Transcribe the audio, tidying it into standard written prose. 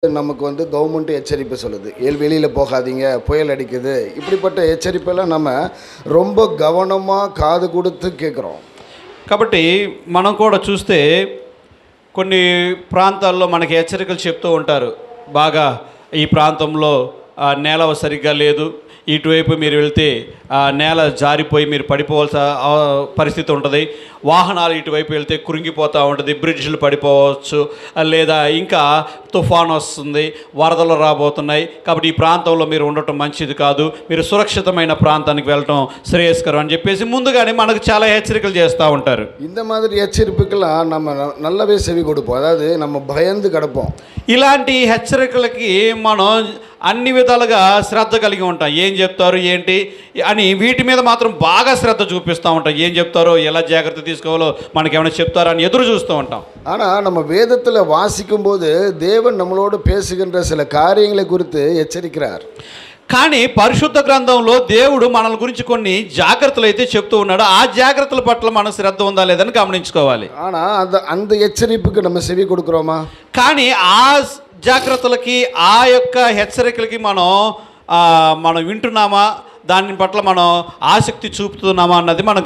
நமக்கு கவர்மெண்ட் எச்சரிப்பு சொல்லுது, வெளியில் போகாதீங்க, புயல் அடிக்குது. இப்படிப்பட்ட எச்சரிப்பெல்லாம் நம்ம ரொம்ப கவனமாக காது கொடுத்து கேட்குறோம். కాబట్టి మనం కూడా చూస్తే కొన్ని ప్రాంతాల్లో మనకి హెచ్చరికలు చెప్తూ ఉంటారు. బాగా ఈ ప్రాంతంలో నేల సరిగ్గా లేదు, ఇటువైపు మీరు వెళ్తే నేల జారిపోయి మీరు పడిపోవాల్సిన పరిస్థితి ఉంటుంది, వాహనాలు ఇటువైపు వెళ్తే కురింగిపోతూ ఉంటుంది, బ్రిడ్జ్లు పడిపోవచ్చు, లేదా ఇంకా తుఫాను వస్తుంది, వరదలు రాబోతున్నాయి, కాబట్టి ఈ ప్రాంతంలో మీరు ఉండటం మంచిది కాదు, మీరు సురక్షితమైన ప్రాంతానికి వెళ్ళటం శ్రేయస్కరం అని చెప్పేసి ముందుగానే మనకు చాలా హెచ్చరికలు చేస్తూ ఉంటారు. இந்த மாதிரி எச்சரிப்புக்கெல்லாம் நம்ம நல்லாவே செவி கொடுப்போம், அதாவது நம்ம பயந்து கிடப்போம். ఇలాంటి హెచ్చరికలకి మనం అన్ని విధాలుగా శ్రద్ధ కలిగి ఉంటాం. ఏం చెప్తారు ఏంటి అని వీటి మీద మాత్రం బాగా శ్రద్ధ చూపిస్తూ ఉంటాం. ఏం చెప్తారో, ఎలా జాగ్రత్త తీసుకోవాలో మనకేమైనా చెప్తారో అని ఎదురు చూస్తూ ఉంటాం. ஆனால் நம்ம வேதத்தில் வாசிக்கும் போது தேவன் நம்மளோடு பேசுகின்ற சில காரியங்களை குறித்து எச்சரிக்கிறார். కానీ పరిశుద్ధ గ్రంథంలో దేవుడు మనల గురించి కొన్ని జాగ్రత్తలు అయితే చెప్తూ ఉన్నాడు. ఆ జాగ్రత్తల పట్ల మన శ్రద్ధ ఉందా లేదని గమనించుకోవాలి. ஆனால் அந்த ఎచ్చరిపుకి நம்ம செவி கொடுக்குறோமா? కానీ ఆ జాగ్రత్తలకి, ఆ యొక్క హెచ్చరికలకి మనం వింటున్నామా, దాని పట్ల మనం ఆసక్తి చూపుతున్నామా అన్నది మనం